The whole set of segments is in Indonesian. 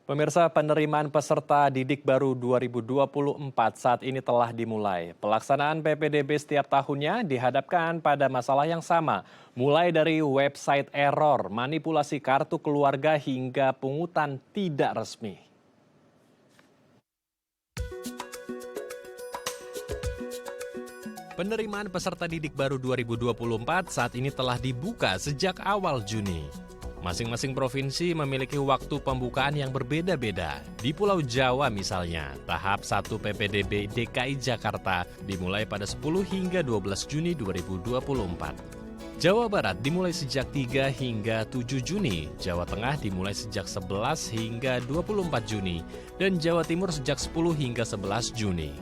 Pemirsa, penerimaan peserta didik baru 2024 saat ini telah dimulai. Pelaksanaan PPDB setiap tahunnya dihadapkan pada masalah yang sama, mulai dari website error, manipulasi kartu keluarga hingga pungutan tidak resmi. Penerimaan peserta didik baru 2024 saat ini telah dibuka sejak awal Juni. Masing-masing provinsi memiliki waktu pembukaan yang berbeda-beda. Di Pulau Jawa misalnya, tahap 1 PPDB DKI Jakarta dimulai pada 10 hingga 12 Juni 2024. Jawa Barat dimulai sejak 3 hingga 7 Juni, Jawa Tengah dimulai sejak 11 hingga 24 Juni, dan Jawa Timur sejak 10 hingga 11 Juni.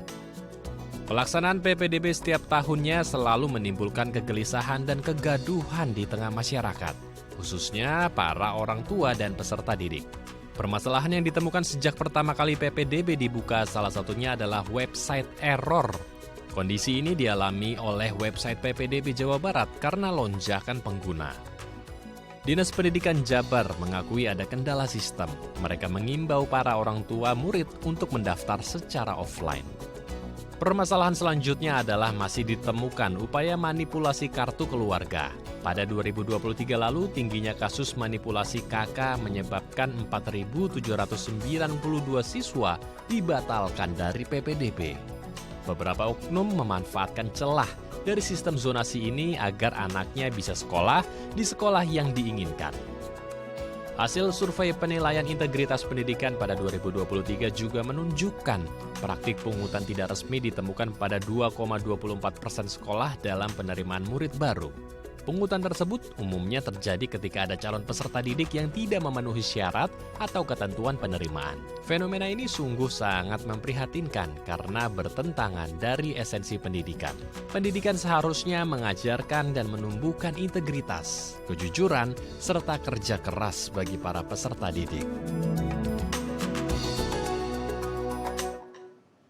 Pelaksanaan PPDB setiap tahunnya selalu menimbulkan kegelisahan dan kegaduhan di tengah masyarakat, khususnya para orang tua dan peserta didik. Permasalahan yang ditemukan sejak pertama kali PPDB dibuka salah satunya adalah website error. Kondisi ini dialami oleh website PPDB Jawa Barat karena lonjakan pengguna. Dinas Pendidikan Jabar mengakui ada kendala sistem. Mereka mengimbau para orang tua murid untuk mendaftar secara offline. Permasalahan selanjutnya adalah masih ditemukan upaya manipulasi kartu keluarga. Pada 2023 lalu, tingginya kasus manipulasi KK menyebabkan 4.792 siswa dibatalkan dari PPDB. Beberapa oknum memanfaatkan celah dari sistem zonasi ini agar anaknya bisa sekolah di sekolah yang diinginkan. Hasil survei penilaian integritas pendidikan pada 2023 juga menunjukkan praktik pungutan tidak resmi ditemukan pada 2,24% sekolah dalam penerimaan murid baru. Pungutan tersebut umumnya terjadi ketika ada calon peserta didik yang tidak memenuhi syarat atau ketentuan penerimaan. Fenomena ini sungguh sangat memprihatinkan karena bertentangan dari esensi pendidikan. Pendidikan seharusnya mengajarkan dan menumbuhkan integritas, kejujuran, serta kerja keras bagi para peserta didik.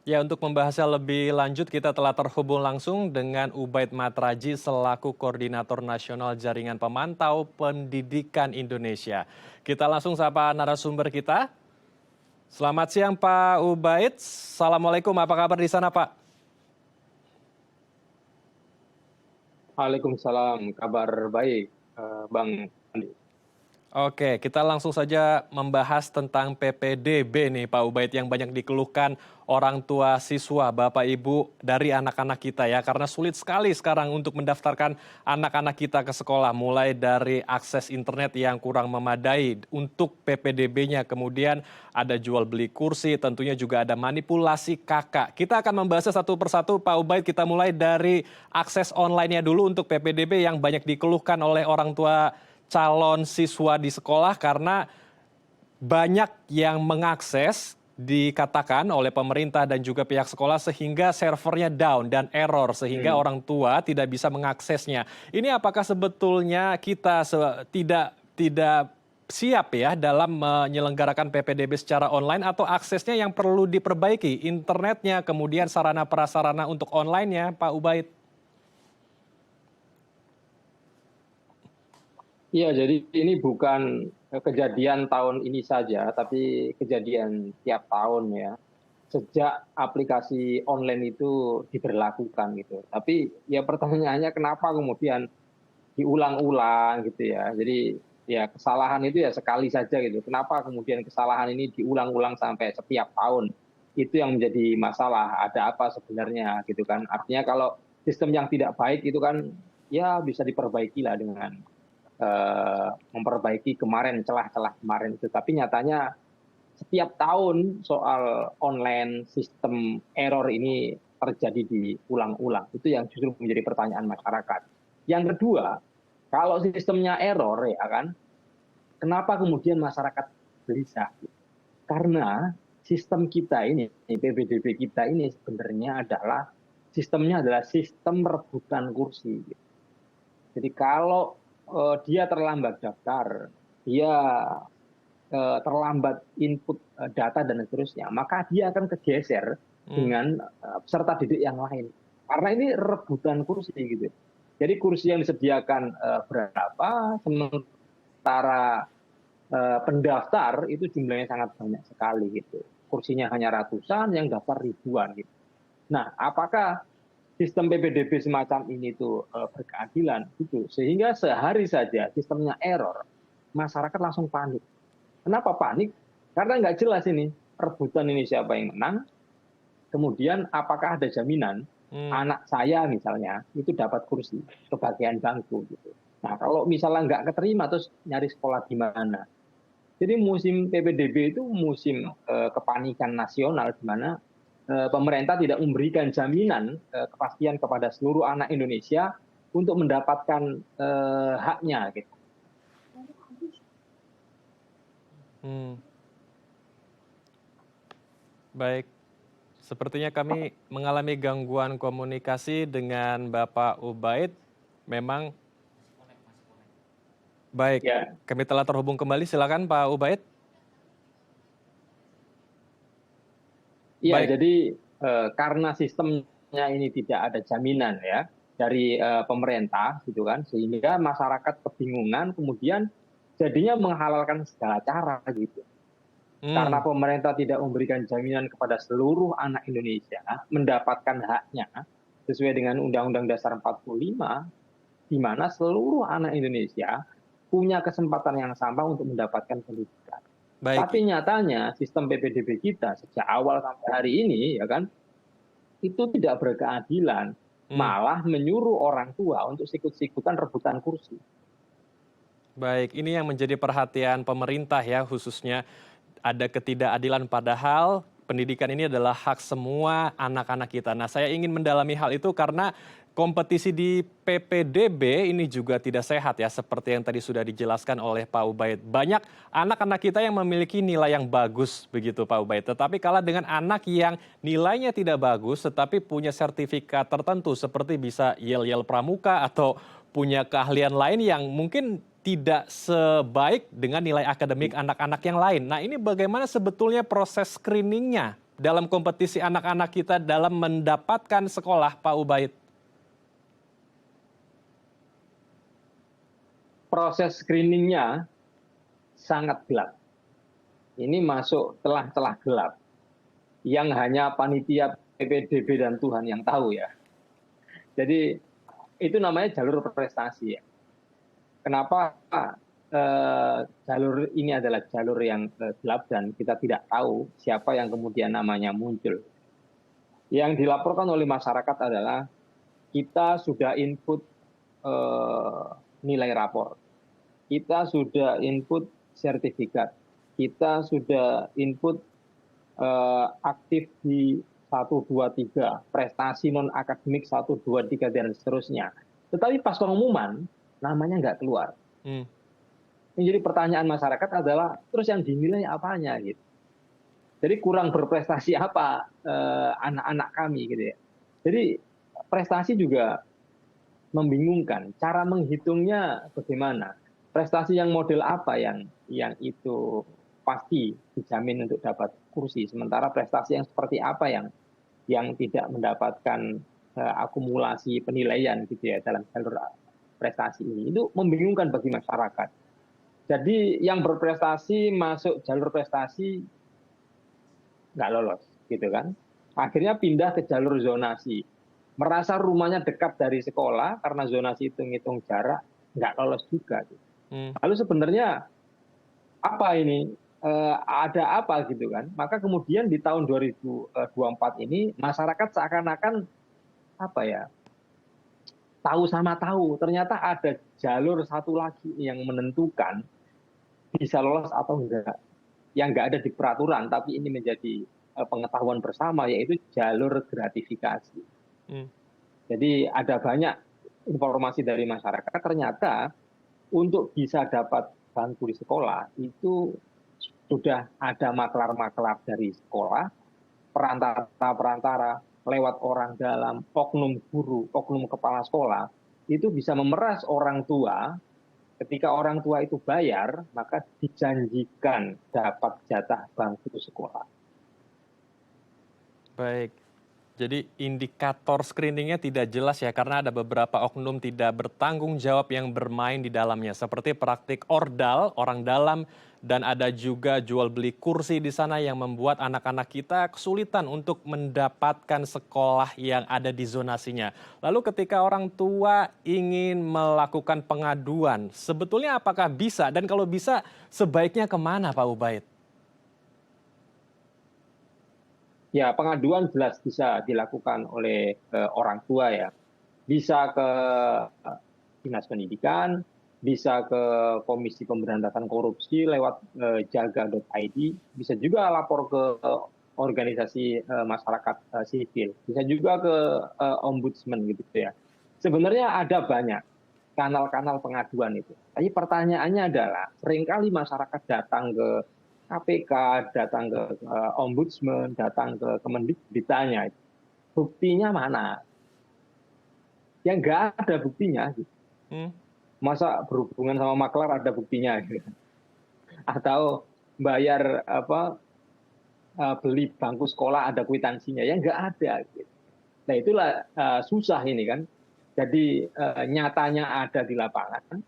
Ya, untuk membahasnya lebih lanjut kita telah terhubung langsung dengan Ubaid Matraji selaku Koordinator Nasional Jaringan Pemantau Pendidikan Indonesia. Kita langsung sapa narasumber kita. Selamat siang Pak Ubaid. Assalamualaikum, apa kabar di sana Pak? Waalaikumsalam, kabar baik, Bang Andi. Oke, kita langsung saja membahas tentang PPDB nih Pak Ubaid yang banyak dikeluhkan orang tua siswa, Bapak Ibu dari anak-anak kita ya. Karena sulit sekali sekarang untuk mendaftarkan anak-anak kita ke sekolah. Mulai dari akses internet yang kurang memadai untuk PPDB-nya. Kemudian ada jual beli kursi, tentunya juga ada manipulasi KK. Kita akan membahasnya satu persatu Pak Ubaid. Kita mulai dari akses online-nya dulu untuk PPDB yang banyak dikeluhkan oleh orang tua calon siswa di sekolah karena banyak yang mengakses dikatakan oleh pemerintah dan juga pihak sekolah sehingga servernya down dan error sehingga orang tua tidak bisa mengaksesnya. Ini apakah sebetulnya kita tidak siap ya dalam menyelenggarakan PPDB secara online atau aksesnya yang perlu diperbaiki, internetnya, kemudian sarana prasarana untuk online-nya, Pak Ubaid? Iya, jadi ini bukan kejadian tahun ini saja, tapi kejadian tiap tahun ya. Sejak aplikasi online itu diberlakukan gitu. Tapi ya pertanyaannya kenapa kemudian diulang-ulang gitu ya. Jadi ya kesalahan itu ya sekali saja gitu. Kenapa kemudian kesalahan ini diulang-ulang sampai setiap tahun? Itu yang menjadi masalah. Ada apa sebenarnya gitu kan. Artinya kalau sistem yang tidak baik itu kan ya bisa diperbaiki lah dengan memperbaiki kemarin celah-celah kemarin itu. Tapi nyatanya setiap tahun soal online sistem error ini terjadi diulang-ulang. Itu yang justru menjadi pertanyaan masyarakat. Yang kedua, kalau sistemnya error ya kan, kenapa kemudian masyarakat gelisah? Karena sistem kita ini, PPDB kita ini sebenarnya adalah sistemnya adalah sistem rebutan kursi. Jadi kalau dia terlambat daftar, dia terlambat input data dan seterusnya, maka dia akan kegeser dengan peserta didik yang lain. Karena ini rebutan kursi gitu. Jadi kursi yang disediakan berapa, sementara pendaftar itu jumlahnya sangat banyak sekali gitu. Kursinya hanya ratusan, yang daftar ribuan gitu. Nah, apakah sistem PPDB semacam ini tuh berkeadilan gitu? Sehingga sehari saja sistemnya error, masyarakat langsung panik. Kenapa panik? Karena nggak jelas ini rebutan ini siapa yang menang. Kemudian apakah ada jaminan anak saya misalnya itu dapat kursi kebagian bangku gitu. Nah, kalau misalnya nggak keterima terus nyari sekolah di mana? Jadi musim PPDB itu musim kepanikan nasional di mana pemerintah tidak memberikan jaminan kepastian kepada seluruh anak Indonesia untuk mendapatkan haknya gitu. Baik, sepertinya kami mengalami gangguan komunikasi dengan Bapak Ubaid. Memang baik, Ya, kami telah terhubung kembali. Silakan Pak Ubaid. iya. Baik, Jadi karena sistemnya ini tidak ada jaminan ya dari pemerintah gitu kan, sehingga masyarakat kebingungan, kemudian jadinya menghalalkan segala cara gitu. Karena pemerintah tidak memberikan jaminan kepada seluruh anak Indonesia mendapatkan haknya sesuai dengan Undang-Undang Dasar 45, di mana seluruh anak Indonesia punya kesempatan yang sama untuk mendapatkan pendidikan. baik. Tapi nyatanya sistem PPDB kita sejak awal sampai hari ini ya kan itu tidak berkeadilan, malah menyuruh orang tua untuk sikut-sikutan rebutan kursi. Baik, ini yang menjadi perhatian pemerintah ya, khususnya ada ketidakadilan padahal pendidikan ini adalah hak semua anak-anak kita. Nah, saya ingin mendalami hal itu karena kompetisi di PPDB ini juga tidak sehat ya, seperti yang tadi sudah dijelaskan oleh Pak Ubaid. Banyak anak-anak kita yang memiliki nilai yang bagus begitu Pak Ubaid, tetapi kalah dengan anak yang nilainya tidak bagus tetapi punya sertifikat tertentu seperti bisa yel-yel pramuka atau punya keahlian lain yang mungkin tidak sebaik dengan nilai akademik anak-anak yang lain. Nah, ini bagaimana sebetulnya proses screeningnya dalam kompetisi anak-anak kita dalam mendapatkan sekolah, Pak Ubaid? Proses screeningnya sangat gelap. Ini masuk celah-celah gelap yang hanya panitia PPDB dan Tuhan yang tahu ya. Jadi itu namanya jalur prestasi ya. Kenapa jalur ini adalah jalur yang gelap dan kita tidak tahu siapa yang kemudian namanya muncul. Yang dilaporkan oleh masyarakat adalah kita sudah input nilai rapor, kita sudah input sertifikat, kita sudah input aktif di 1, 2, 3, prestasi non-akademik 1, 2, 3, dan seterusnya. Tetapi pas pengumuman, namanya nggak keluar. Yang jadi pertanyaan masyarakat adalah, terus yang dinilai apanya gitu. Jadi kurang berprestasi apa anak-anak kami gitu ya. Jadi prestasi juga membingungkan. Cara menghitungnya bagaimana? Prestasi yang model apa yang itu pasti dijamin untuk dapat kursi. Sementara prestasi yang seperti apa yang tidak mendapatkan akumulasi penilaian gitu ya dalam jalur prestasi ini. Itu membingungkan bagi masyarakat. Jadi yang berprestasi masuk jalur prestasi nggak lolos gitu kan. Akhirnya pindah ke jalur zonasi. Merasa rumahnya dekat dari sekolah karena zonasi itu ngitung jarak, nggak lolos juga. Lalu sebenarnya apa ini? Ada apa gitu kan? Maka kemudian di tahun 2024 ini masyarakat seakan-akan apa ya? Tahu sama tahu. Ternyata ada jalur satu lagi yang menentukan bisa lolos atau enggak. Yang enggak ada di peraturan, tapi ini menjadi pengetahuan bersama, yaitu jalur gratifikasi. Jadi ada banyak informasi dari masyarakat, ternyata untuk bisa dapat bangku di sekolah, itu sudah ada maklar-maklar dari sekolah, perantara-perantara, lewat orang dalam, oknum guru, oknum kepala sekolah, itu bisa memeras orang tua. Ketika orang tua itu bayar, maka dijanjikan dapat jatah bangku sekolah. Baik. Jadi indikator screeningnya tidak jelas ya karena ada beberapa oknum tidak bertanggung jawab yang bermain di dalamnya seperti praktik ordal, orang dalam, dan ada juga jual beli kursi di sana yang membuat anak-anak kita kesulitan untuk mendapatkan sekolah yang ada di zonasinya. Lalu ketika orang tua ingin melakukan pengaduan, sebetulnya apakah bisa dan kalau bisa sebaiknya kemana Pak Ubaid? Ya, pengaduan jelas bisa dilakukan oleh orang tua ya. Bisa ke Dinas Pendidikan, bisa ke Komisi Pemberantasan Korupsi lewat jaga.id, bisa juga lapor ke organisasi masyarakat sipil, bisa juga ke ombudsman gitu ya. Sebenarnya ada banyak kanal-kanal pengaduan itu. Tapi pertanyaannya adalah seringkali masyarakat datang ke KPK, datang ke ombudsman, datang ke Kemendikbud ditanya, buktinya mana? Ya nggak ada buktinya. Hmm. Masa berhubungan sama maklar ada buktinya? Atau bayar beli bangku sekolah ada kwitansinya? Ya nggak ada. Nah itulah susah ini kan. Jadi nyatanya ada di lapangan,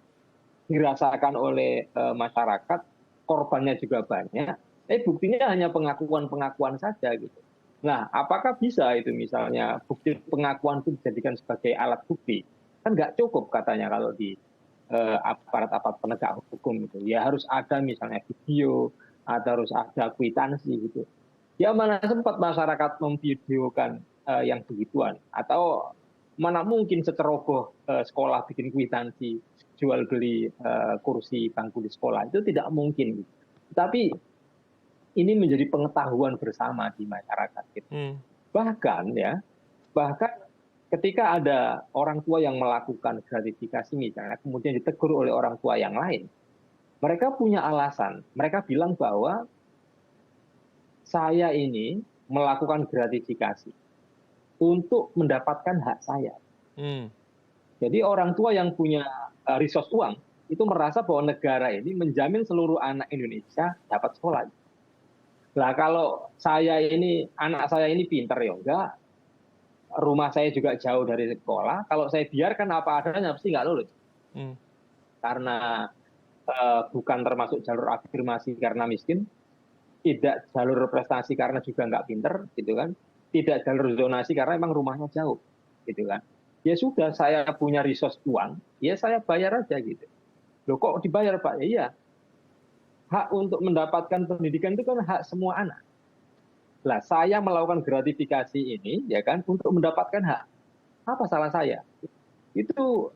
dirasakan oleh masyarakat, korbannya juga banyak, buktinya hanya pengakuan-pengakuan saja gitu. Nah, apakah bisa itu misalnya bukti pengakuan itu dijadikan sebagai alat bukti? Kan nggak cukup katanya kalau di aparat-aparat penegak hukum gitu. Ya harus ada misalnya video, atau harus ada kwitansi gitu. Ya mana sempat masyarakat memvideokan yang begituan, atau mana mungkin seceroboh sekolah bikin kwitansi jual beli kursi bangku di sekolah, itu tidak mungkin. Tapi ini menjadi pengetahuan bersama di masyarakat. Bahkan ya, bahkan ketika ada orang tua yang melakukan gratifikasi misalnya, kemudian ditegur oleh orang tua yang lain, mereka punya alasan. Mereka bilang bahwa saya ini melakukan gratifikasi untuk mendapatkan hak saya. Jadi orang tua yang punya resource uang itu merasa bahwa negara ini menjamin seluruh anak Indonesia dapat sekolah. Nah kalau anak saya ini pinter ya enggak, rumah saya juga jauh dari sekolah, kalau saya biarkan apa adanya pasti nggak lulus. Karena bukan termasuk jalur afirmasi karena miskin, tidak jalur prestasi karena juga nggak pinter, gitu kan? Tidak jalur zonasi karena memang rumahnya jauh, gitu kan? Ya sudah, saya punya resource uang, ya saya bayar aja gitu. Loh kok dibayar Pak? Ya iya, hak untuk mendapatkan pendidikan itu kan hak semua anak. Lah saya melakukan gratifikasi ini ya kan untuk mendapatkan hak. Apa salah saya? Itu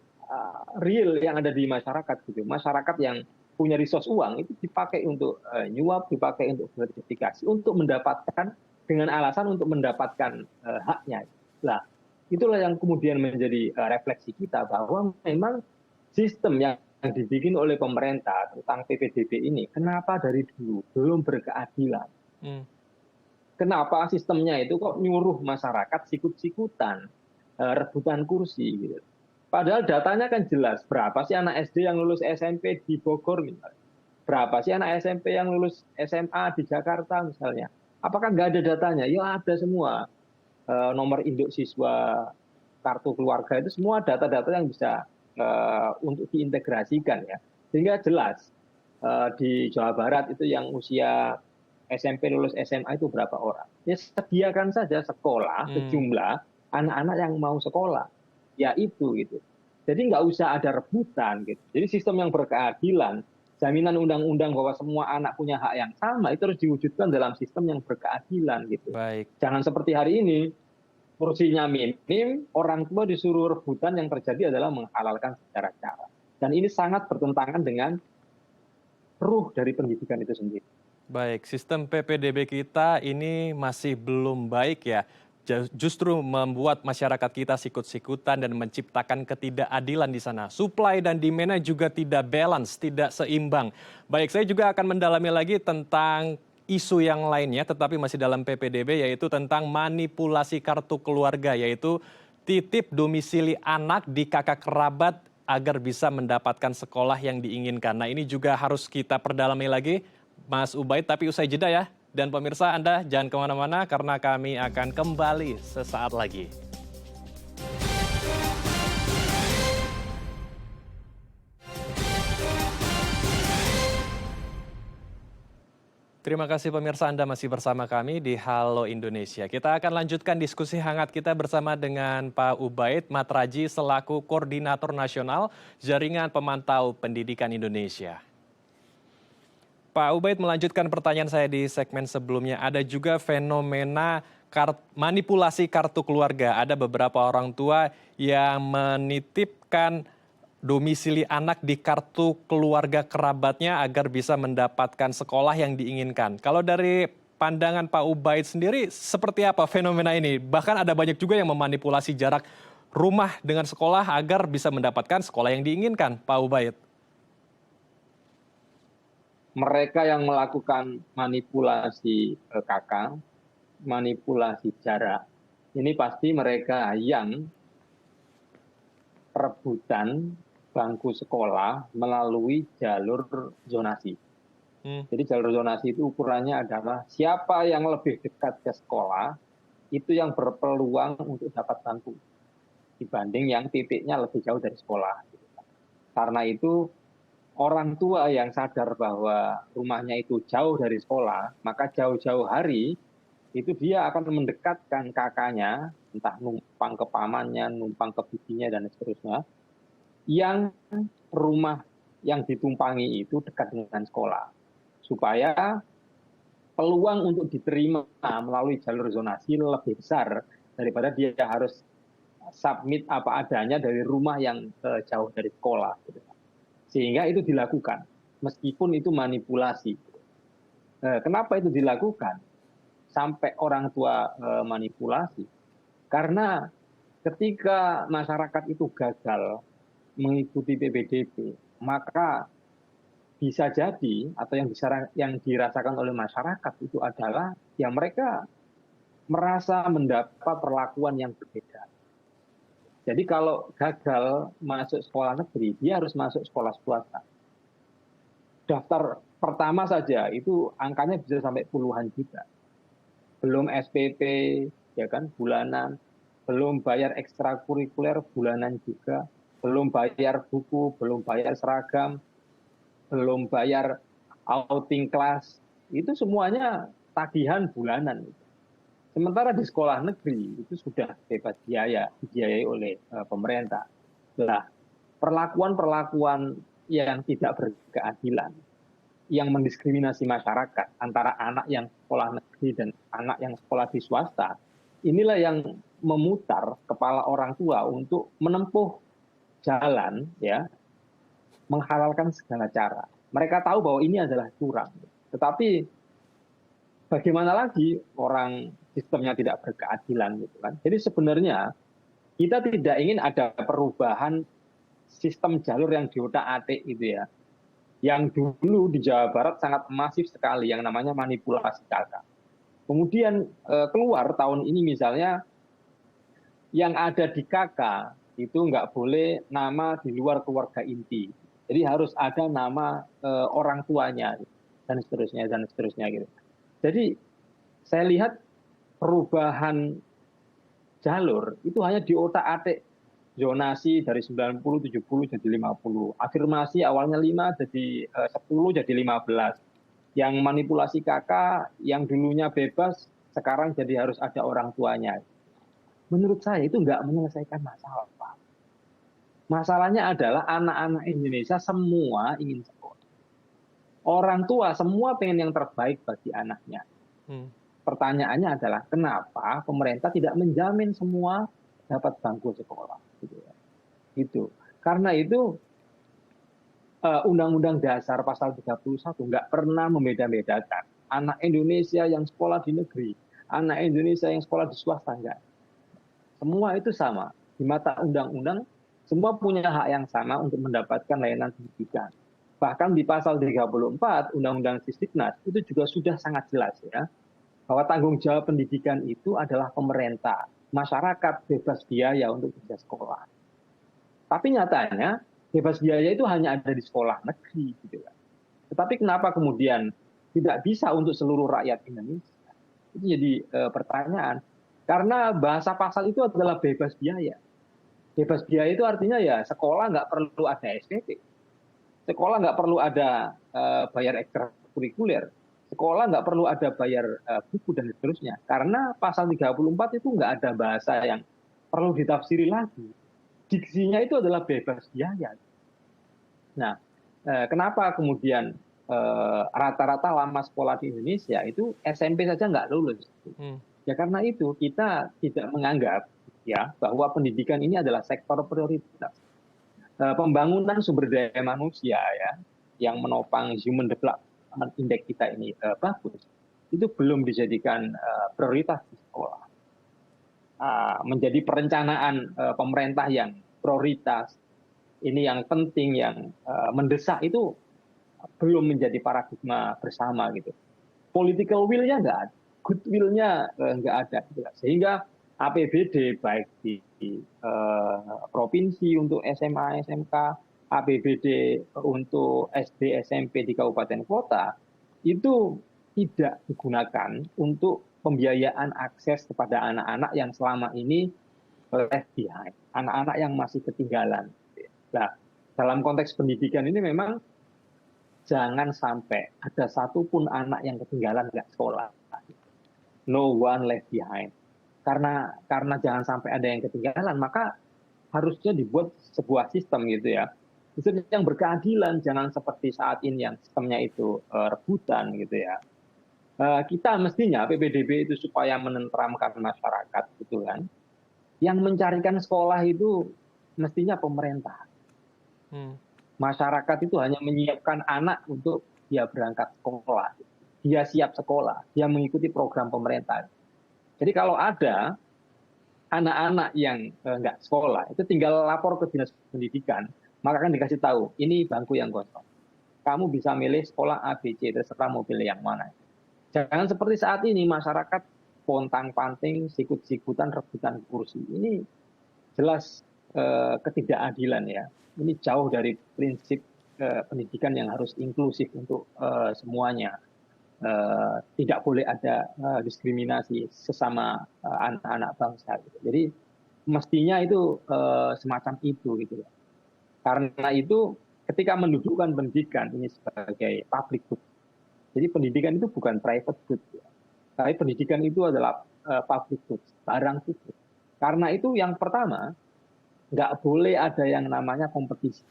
real yang ada di masyarakat gitu. Masyarakat yang punya resource uang itu dipakai untuk nyuap, dipakai untuk gratifikasi, untuk mendapatkan dengan alasan untuk mendapatkan haknya. Lah itulah yang kemudian menjadi refleksi kita bahwa memang sistem yang dibikin oleh pemerintah tentang PPDB ini, kenapa dari dulu belum berkeadilan? Kenapa sistemnya itu kok nyuruh masyarakat sikut-sikutan, rebutan kursi gitu. Padahal datanya kan jelas, berapa sih anak SD yang lulus SMP di Bogor misalnya? Berapa sih anak SMP yang lulus SMA di Jakarta misalnya? Apakah nggak ada datanya? Ya ada semua. Nomor induk siswa, kartu keluarga, itu semua data-data yang bisa untuk diintegrasikan ya. Sehingga jelas di Jawa Barat itu yang usia SMP lulus SMA itu berapa orang. Ya sediakan saja sekolah sejumlah anak-anak yang mau sekolah. Ya itu gitu. Jadi nggak usah ada rebutan gitu. Jadi sistem yang berkeadilan, jaminan undang-undang bahwa semua anak punya hak yang sama itu harus diwujudkan dalam sistem yang berkeadilan gitu. Baik. Jangan seperti hari ini, kursinya minim, orang tua disuruh rebutan, yang terjadi adalah menghalalkan secara cara. Dan ini sangat bertentangan dengan ruh dari pendidikan itu sendiri. Baik, sistem PPDB kita ini masih belum baik ya. Justru membuat masyarakat kita sikut-sikutan dan menciptakan ketidakadilan di sana. Supply dan demand-nya juga tidak balance, tidak seimbang. Baik, saya juga akan mendalami lagi tentang isu yang lainnya, tetapi masih dalam PPDB, yaitu tentang manipulasi kartu keluarga, yaitu titip domisili anak di kakak kerabat agar bisa mendapatkan sekolah yang diinginkan. Nah ini juga harus kita perdalami lagi, Mas Ubaid, tapi usai jeda ya. Dan pemirsa, Anda jangan kemana-mana karena kami akan kembali sesaat lagi. Terima kasih pemirsa, Anda masih bersama kami di Halo Indonesia. Kita akan lanjutkan diskusi hangat kita bersama dengan Pak Ubaid Matraji selaku Koordinator Nasional Jaringan Pemantau Pendidikan Indonesia. Pak Ubaid, melanjutkan pertanyaan saya di segmen sebelumnya, ada juga fenomena manipulasi kartu keluarga. Ada beberapa orang tua yang menitipkan domisili anak di kartu keluarga kerabatnya agar bisa mendapatkan sekolah yang diinginkan. Kalau dari pandangan Pak Ubaid sendiri, seperti apa fenomena ini? Bahkan ada banyak juga yang memanipulasi jarak rumah dengan sekolah agar bisa mendapatkan sekolah yang diinginkan, Pak Ubaid. Mereka yang melakukan manipulasi kakak, manipulasi jarak, ini pasti mereka yang perebutan bangku sekolah melalui jalur zonasi. Jadi jalur zonasi itu ukurannya adalah siapa yang lebih dekat ke sekolah, itu yang berpeluang untuk dapat bangku dibanding yang titiknya lebih jauh dari sekolah. Karena itu orang tua yang sadar bahwa rumahnya itu jauh dari sekolah, maka jauh-jauh hari itu dia akan mendekatkan kakaknya, entah numpang ke pamannya, numpang ke bibinya, dan seterusnya, yang rumah yang ditumpangi itu dekat dengan sekolah. Supaya peluang untuk diterima melalui jalur zonasi lebih besar daripada dia harus submit apa adanya dari rumah yang jauh dari sekolah. Sehingga itu dilakukan, meskipun itu manipulasi. Kenapa itu dilakukan? Sampai orang tua manipulasi. Karena ketika masyarakat itu gagal mengikuti PPDB, maka bisa jadi atau yang dirasakan oleh masyarakat itu adalah ya mereka merasa mendapat perlakuan yang berbeda. Jadi kalau gagal masuk sekolah negeri, dia harus masuk sekolah swasta. Daftar pertama saja itu angkanya bisa sampai puluhan juta. Belum SPP, ya kan, bulanan, belum bayar ekstrakurikuler bulanan juga, belum bayar buku, belum bayar seragam, belum bayar outing kelas, itu semuanya tagihan bulanan. Sementara di sekolah negeri itu sudah bebas biaya, dibiayai oleh pemerintah. Nah, perlakuan-perlakuan yang tidak berkeadilan, yang mendiskriminasi masyarakat antara anak yang sekolah negeri dan anak yang sekolah di swasta, inilah yang memutar kepala orang tua untuk menempuh jalan, ya, menghalalkan segala cara. Mereka tahu bahwa ini adalah curang, tetapi bagaimana lagi orang sistemnya tidak berkeadilan, gitu kan? Jadi sebenarnya kita tidak ingin ada perubahan sistem jalur yang diotak-atik itu ya. Yang dulu di Jawa Barat sangat masif sekali yang namanya manipulasi kakak. Kemudian keluar tahun ini misalnya yang ada di kakak itu nggak boleh nama di luar keluarga inti. Jadi harus ada nama orang tuanya dan seterusnya gitu. Jadi saya lihat perubahan jalur itu hanya di otak-atik zonasi dari 90, 70 jadi 50. Afirmasi awalnya 5 jadi 10 jadi 15. Yang manipulasi kakak yang dulunya bebas sekarang jadi harus ada orang tuanya. Menurut saya itu nggak menyelesaikan masalah, Pak. Masalahnya adalah anak-anak Indonesia semua ingin sekolah. Orang tua semua pengen yang terbaik bagi anaknya. Pertanyaannya adalah kenapa pemerintah tidak menjamin semua dapat bangku sekolah? Gitu. Karena itu Undang-Undang Dasar Pasal 31 nggak pernah membeda-bedakan anak Indonesia yang sekolah di negeri, anak Indonesia yang sekolah di swasta, enggak. Semua itu sama. Di mata undang-undang, semua punya hak yang sama untuk mendapatkan layanan pendidikan. Bahkan di pasal 34 Undang-Undang Sisdiknas itu juga sudah sangat jelas ya, bahwa tanggung jawab pendidikan itu adalah pemerintah. Masyarakat bebas biaya untuk bisa sekolah. Tapi nyatanya bebas biaya itu hanya ada di sekolah negeri. Gitu kan. Tetapi kenapa kemudian tidak bisa untuk seluruh rakyat Indonesia. Itu jadi pertanyaan. Karena bahasa pasal itu adalah bebas biaya. Bebas biaya itu artinya ya sekolah nggak perlu ada SPP. Sekolah nggak perlu ada bayar ekstrakurikuler. Sekolah nggak perlu ada bayar buku dan seterusnya. Karena pasal 34 itu nggak ada bahasa yang perlu ditafsiri lagi. Diksinya itu adalah bebas biaya. Nah, kenapa kemudian rata-rata lama sekolah di Indonesia itu SMP saja nggak lulus? Ya karena itu kita tidak menganggap ya bahwa pendidikan ini adalah sektor prioritas. Pembangunan sumber daya manusia ya yang menopang Human Development Index kita ini bagus, itu belum dijadikan prioritas di sekolah. Menjadi perencanaan pemerintah yang prioritas, ini yang penting, yang mendesak itu belum menjadi paradigma bersama gitu. Political will-nya nggak ada, goodwill-nya nggak ada. Sehingga APBD baik di provinsi untuk SMA, SMK, APBD untuk SD, SMP di kabupaten kota, itu tidak digunakan untuk pembiayaan akses kepada anak-anak yang selama ini left behind, anak-anak yang masih ketinggalan. Nah, dalam konteks pendidikan ini memang jangan sampai ada satupun anak yang ketinggalan nggak sekolah. No one left behind. Karena jangan sampai ada yang ketinggalan, maka harusnya dibuat sebuah sistem gitu ya. Sistem yang berkeadilan, jangan seperti saat ini yang sistemnya itu rebutan gitu ya. Kita mestinya PPDB itu supaya menenteramkan masyarakat gitu kan. Yang mencarikan sekolah itu mestinya pemerintah. Masyarakat itu hanya menyiapkan anak untuk dia berangkat sekolah. Dia siap sekolah, dia mengikuti program pemerintah. Jadi kalau ada anak-anak yang nggak sekolah, itu tinggal lapor ke dinas pendidikan, maka akan dikasih tahu, ini bangku yang kosong. Kamu bisa milih sekolah A, B, C, terserah mau pilih yang mana. Jangan seperti saat ini, masyarakat pontang-panting, sikut-sikutan, rebutan kursi. Ini jelas ketidakadilan ya. Ini jauh dari prinsip pendidikan yang harus inklusif untuk semuanya. Tidak boleh ada diskriminasi sesama anak-anak bangsa. Gitu. Jadi mestinya itu semacam itu gitu. Karena itu ketika mendudukkan pendidikan ini sebagai public good. Jadi pendidikan itu bukan private good. Ya. Tapi pendidikan itu adalah public good, barang publik. Karena itu yang pertama, nggak boleh ada yang namanya kompetisi.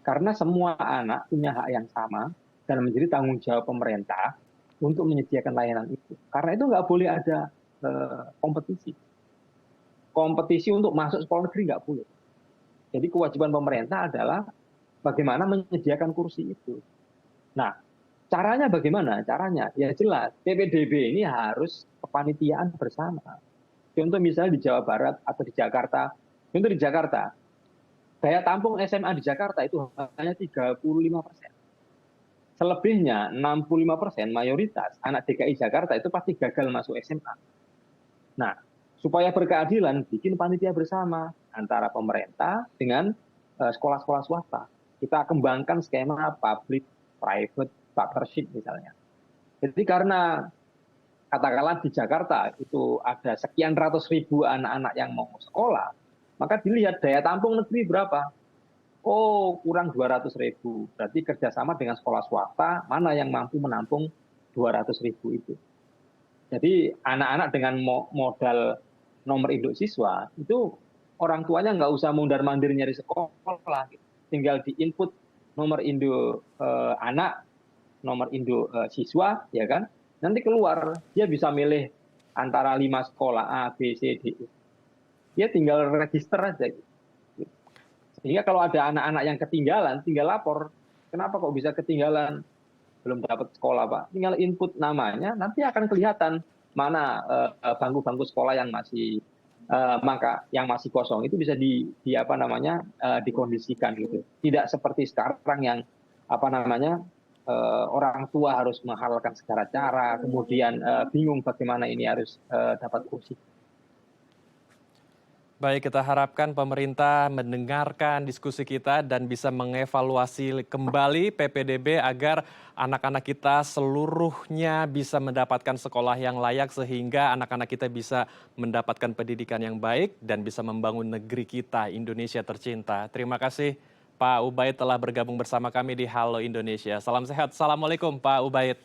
Karena semua anak punya hak yang sama, dan menjadi tanggung jawab pemerintah untuk menyediakan layanan itu. Karena itu nggak boleh ada kompetisi. Kompetisi untuk masuk sekolah negeri nggak boleh. Jadi kewajiban pemerintah adalah bagaimana menyediakan kursi itu. Nah, caranya bagaimana? Caranya ya jelas, PPDB ini harus kepanitiaan bersama. Contoh misalnya di Jawa Barat atau di Jakarta. Contoh di Jakarta, daya tampung SMA di Jakarta itu hanya 35%. Selebihnya 65% mayoritas anak DKI Jakarta itu pasti gagal masuk SMA. Nah, supaya berkeadilan, bikin panitia bersama antara pemerintah dengan sekolah-sekolah swasta. Kita kembangkan skema public-private partnership misalnya. Jadi karena katakanlah di Jakarta itu ada sekian ratus ribu anak-anak yang mau sekolah, maka dilihat daya tampung negeri berapa. Oh, kurang 200.000. Berarti kerjasama dengan sekolah swasta, mana yang mampu menampung 200.000 itu. Jadi anak-anak dengan modal nomor induk siswa, itu orang tuanya nggak usah mundar-mandir nyari sekolah. Tinggal di-input nomor induk anak, nomor induk siswa, ya kan? Nanti keluar, dia bisa milih antara 5 sekolah A, B, C, D. Dia tinggal register aja gitu. Sehingga kalau ada anak-anak yang ketinggalan, tinggal lapor. Kenapa kok bisa ketinggalan? Belum dapat sekolah, Pak. Tinggal input namanya, nanti akan kelihatan mana bangku-bangku sekolah yang masih yang masih kosong. Itu bisa dikondisikan gitu. Tidak seperti sekarang yang orang tua harus menghalalkan segala cara, kemudian bingung bagaimana ini harus dapat kursi. Baik, kita harapkan pemerintah mendengarkan diskusi kita dan bisa mengevaluasi kembali PPDB agar anak-anak kita seluruhnya bisa mendapatkan sekolah yang layak sehingga anak-anak kita bisa mendapatkan pendidikan yang baik dan bisa membangun negeri kita, Indonesia tercinta. Terima kasih Pak Ubaid telah bergabung bersama kami di Halo Indonesia. Salam sehat. Assalamualaikum Pak Ubaid.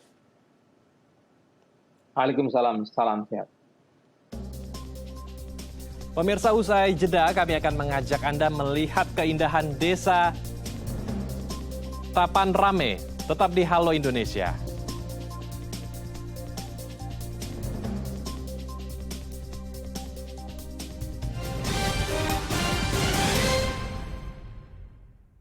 Waalaikumsalam, salam sehat. Pemirsa, usai jeda kami akan mengajak Anda melihat keindahan desa Tapan Rame. Tetap di Halo Indonesia.